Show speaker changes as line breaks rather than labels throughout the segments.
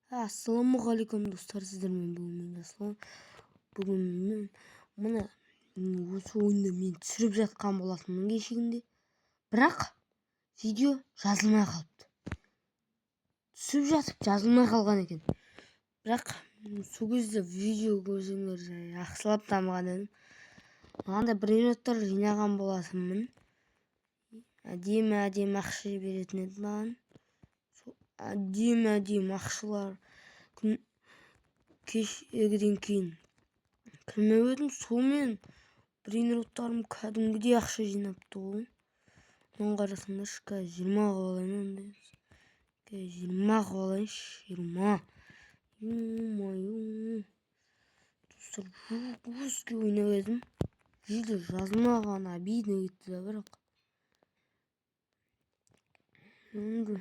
Ассалаумағалейкум достар, сіздермен бүгін жасылым. Бүгін мен мына осы ойынды мен түсіріп жатқан болатынмын кешегінде, бірақ видео жазылмай қалыпты. Түсіріп жатып жазылмай қалған екен. Бірақ сол кезде видео көрсеңдер жақсылап дамыған едім. Маған да бір минуттар жинаған болатынмын. Әдемі ақша беретін еді маған. Әдемі ақшалар кешегіден кейін кірмеп едім, сонымен бір минуттарым кәдімгідей ақша жинапты ғой. Оны қарасаңдаршы, қазір 20 алайын, 20 алайыншы, 20. Достар, жестко ойнап едім. Видео жазылмаған, обидно кетті да, бірақ енді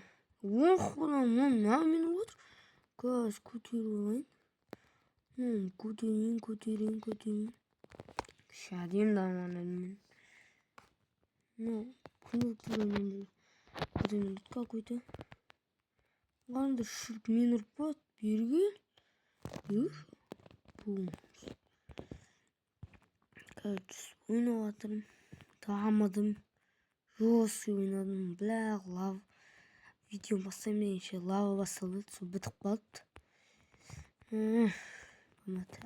оқудан мен отыр. Қазір көтеріп алайын. Көтерейін. Әдемі дамыған едім мен. Күнделікті какой-то. Қандай шірк мен ұрпат берген. Қазір ойнап жатырмын. Дамыдым. Жестко ойнадым. Бірақ лава. Видео бастаймын дегенше лава басталды. Сол бітіп қалды.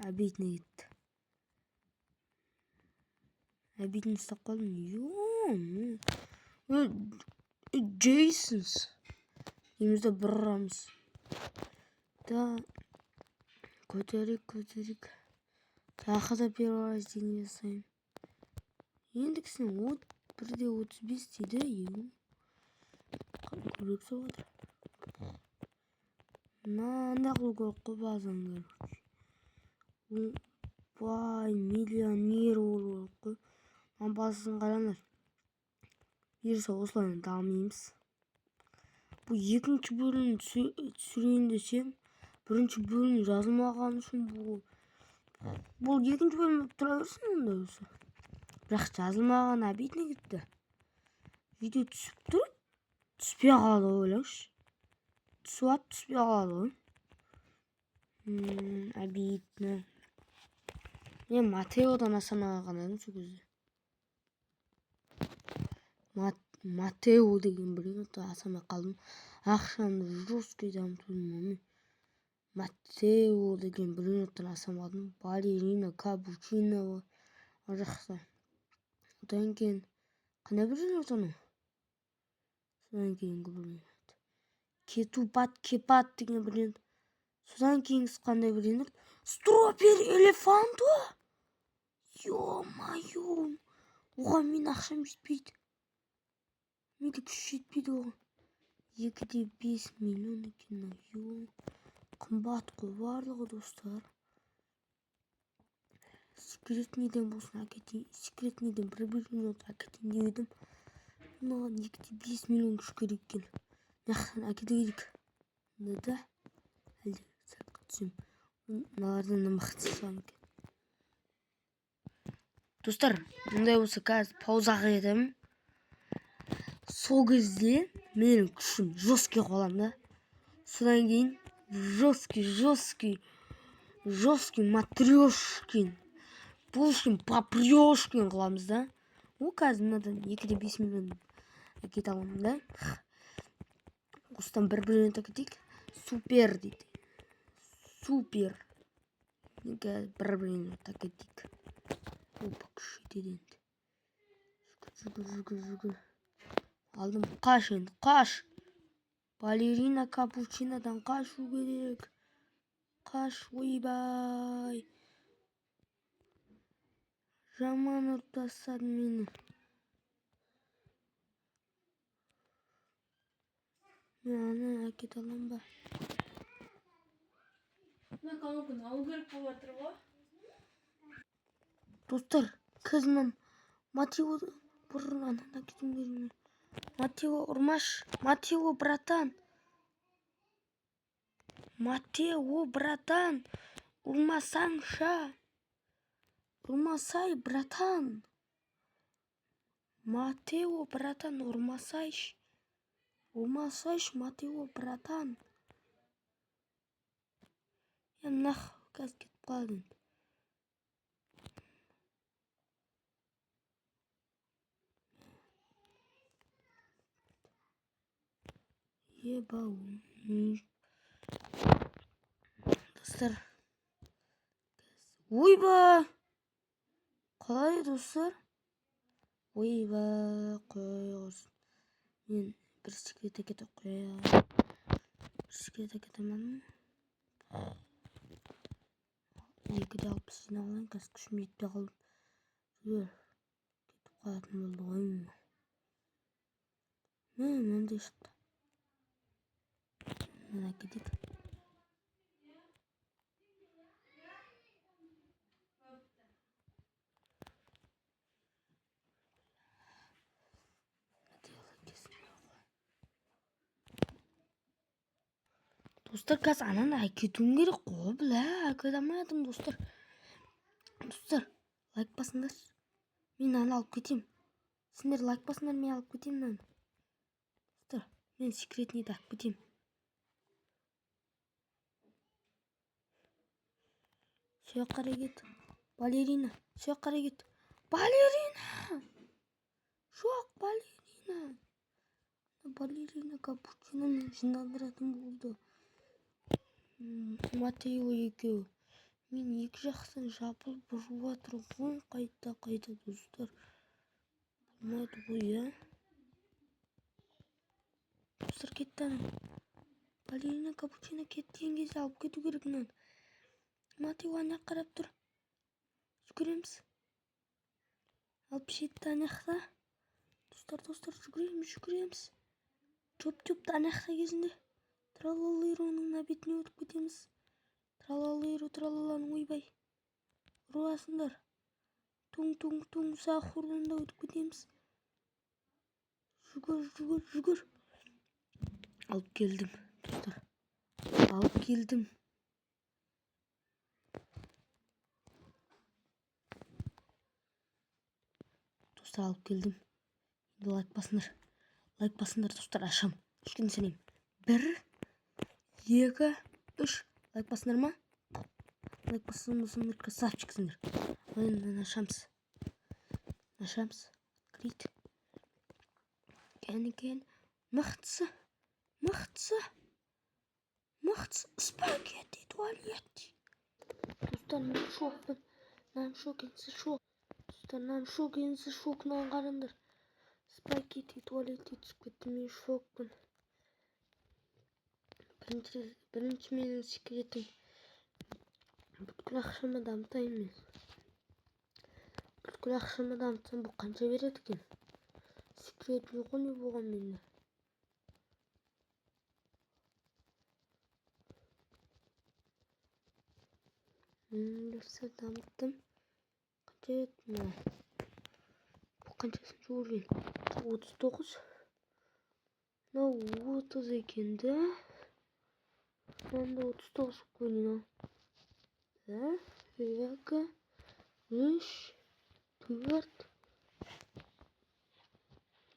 Обидно кетті. Обидно ұстап қалдым. Джейсонс. Емізді бір ұрамыз. Да. Көтерік. Тағы да первый раздение жасаймын. Ендікісін 1:35 дейді. Көрек соғады. Мынандай қылу керек қой базаңдар. Миллионер болу керек қой. Маған базасын қараңдар. Бұйырса осылай дамимыз. Бұл екінші бөлім түсірейін десем, бірінші бөлім жазылмаған үшін бұл екінші бөлім тұра берсін онда өзі. Бірақ жазылмаған, обидно кетті. Видео түсіп тұр, түспей қалады ойлаңызшы. Түспей қалады ғой. Обидно. Мен Матеодан асамаған едім сол кезде. Матео деген біреуді асамай қалдым. Ақшамды жестко дамытудым. Матео деген біреуді асамадым. Балерина, капучино жақсы. Одан кейін қандай біреу атаны? Содан кейінгі біреу. Кепат деген біреу. Содан кейінгісі қандай біреу? Стропер элефанто? Ё-моё! Оған мен ақшам жетпейді. Менде күш жетпейді оған. 2,5 миллион екен. Қымбат қой барлығы достар. Секретныйден болсын әкетейін. Секретныйден бір минут әкетейін деп едім. Мынаған 2,5 миллион күш керек екен. Мынаяқтан әкетейік. Да? Әлде сәтқа түсем. Мыналардан мықты шығам екен. Достар, мұндай болса қазір паузаға кетемін. Сол кезде менің күшім жестко қолам да. Содан кейін жесткий матрешкин. Пушкин попрешкин қыламыз да. Қазір мынадан 2,5 миллион әкете аламын да. Осыдан бір минут әкетейік. Супер дейді. Супер. Бір минут әкетейік. Күш жетеді енді. Жүгір. Алдым, қаш енді, қаш. Балерина капучинодан қашу керек. Қаш, ойбай. Жаман ұрып тастады мені. Мен аны әкете алам ба? Мен қануын алу керек болып жатыр ғой. Достар, қазір Матео бұрын анан әкетіңдер. Матео ұрмаш. Матео братан. Ұрмасаңша. Ұрмасай, братан. Матео братан, ұрмасайш. Матео братан. Naq gaz ketib qoldi. Yebau. Dostlar. Oyba. Qalay dostlar? Oyba, qo'yinglar. Men bir sigareta ketib qo'yaman. Sigareta ketamanmi? 260 alayım, gaz kuchim yetmay qoldi. Yur. Ketib qolатын bo'ldi oyim. Menda ishda. Mana ketdik. Dostlar gaz anan ketuim kerak qo'y bila. Ketolmadim dostlar. Dostlar, like basinglar. Men ani olib ketayim. Sizlar like basinglar, men olib ketayim lan. Dostlar, men sekretni olib ketayim. Shu yoqqa git. Balerina. Shu yoqqa git. Balerina. Shu yoq balerina. Balerina kapuchino jindandiradim bo'ldi. Mateo eki. Men iki жақсын жабылып ұрып отырмын ғой, қайта достар. Болмайды ғой, я. Достар кетті анам. Балерина капучино кеткен кезде алып кету керек мен. Матео ана қарап тұр. Жүгіреміз. Алып жетті анақта. Достар, жүгіреміз. Жоп-жопты анақта кезінде. Тралалироның бетіне өтіп кетеміз. Тралаланың ойбай. Ұрасыңдар. Туң сахурдан да өтіп кетеміз. Жүгір. Алып келдім, достар. Алып келдім. Достар, алып келдім. Енді лайк басыңдар, достар, ашам. Үшкен сенем. 1, 2, 3. Лайк басыңдар ма? Лайк басыңдар, красавчиксіңдер. Енді ашамыз. Открыть. Кен. Мықтысы. Спагетти туалетти. Достар, мен шокпын. Достар, шокынан қараңдар. Спагетти туалетти түсіп кетті, мен шокпын. Бірінші менің секретім. Бүткіл ақшама дамытайын мен. Бүткіл ақшама дамытсам бұл қанша береді екен? Секрет жоқ не болған менде. Дұрса дамыттым. Қанша еді ма? Бұл қаншасыншы уровень? 39. Мынау 30 екен да. Мында 39 қойын. 1, 2, 3, 4.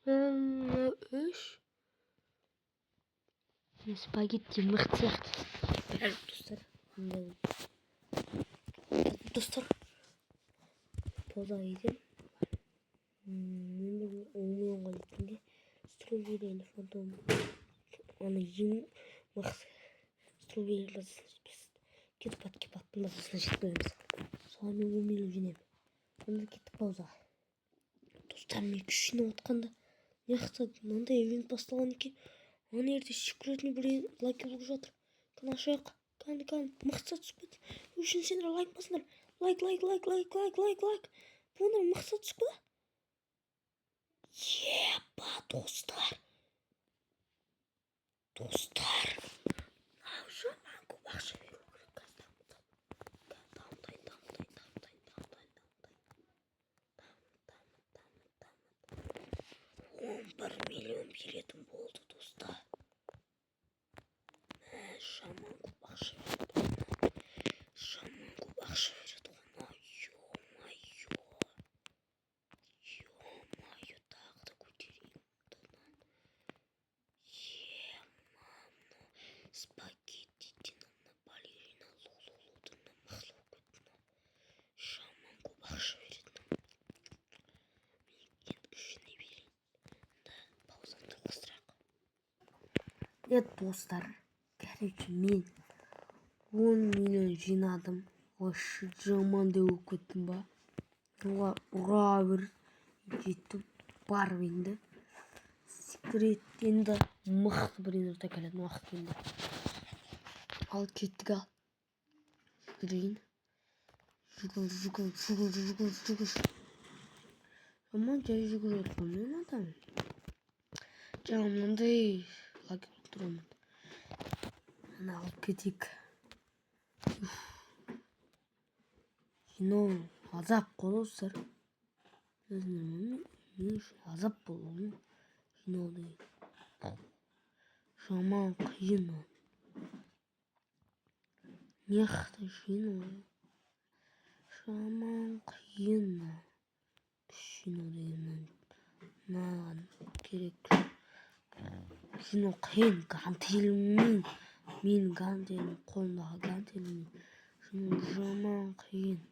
Мына 3. Спагетти мықты сияқты. Достар. Поза едім. Мен оңмен қалдым. Строберийный фантом. Оны ең мықты. Строберий кетіп базасына жеткіземіз. Соған мен оңмен жинаймын. Онда кеттік пауза. Достар, мен күшіне отқанда неқта мынандай ивент басталған екен. Ана жерде секретный бір лайк болып жатыр. Кана шоқ. Кан мақсат түсіп кетті. Үшін сендер лайк басыңдар. Лайк. Бұндар мақсат түсіп кетті. Еба, достар. Жаман көп ақша беру керек. Дамыт. 11 миллион беретін болды, достар. Жаман көп ақша береді. Ё-майо, тағы да көтерейін. достар, короче, мен 10 миллион жинадым. Вообще жаман деп болып кеттім ба. Ура бір жетті бар енді. Секрет енді мықты бір енорта келетін уақыт келді. Ал кеттік ал. Жүгірейін. Жүгір. Жаман жай жүгіріп отырмын адам. Жаңа мынандай лагерь тұрмын. Ана алып кетейік. Жинау азап қой достар. Мен үшін азап болуы жинау деген. Жаман қиын. Мықты жинау. Жаман қиын. Жинау деген маған керек. Жинау қиын. Гантеліммен. Менің гантелім қолымдағы гантеліммен. Жинау жаман қиын.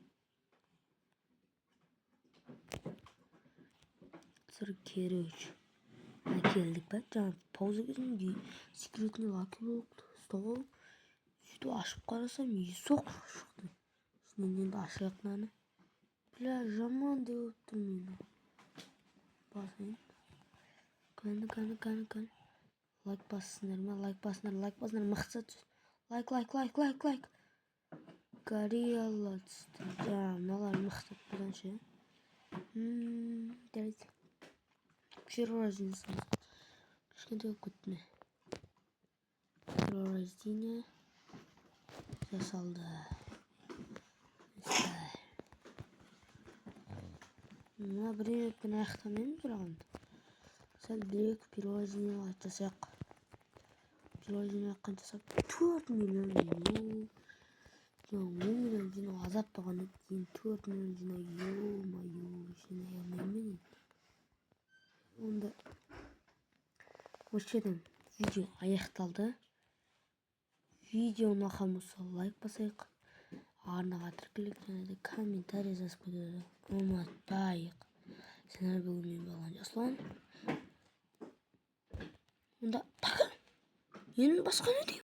Короче, келдік па? Жаңа пауза кезінде секретный лагерь болыпты. Ұстап алып, сөйтіп ашып қарасам, есоқ шықты. Ішінен енді ашайық мынаны. Бля, жаман деп өттім мені. Басайын. Кәні. Лайк бассыңдар ма? Лайк басыңдар. Мықты түс. Лайк. Горелла түсті. Жаңа мыналар мықты бұдан ше. Давайте. Перерождение. Кішкентай көтіне. Перерождение. Жасалды. Мына бір минутпен аяқтамаймыз бірағын. Сәл бір перерождение жасақ. Перерождение қанша жасап? 4 миллион. 10 миллион жинау азап болғаннан кейін 4 миллион жинау. Жинай алмаймын. Онда өшедім. Видео аяқталды. Видео ұнаған болса лайк басайық. Арнаға тіркеліп және комментарий жазып қойды. Ұмытпайық. Сендер бүгін мен болған Жасұлан. Онда пока. Енді басқа не деймін?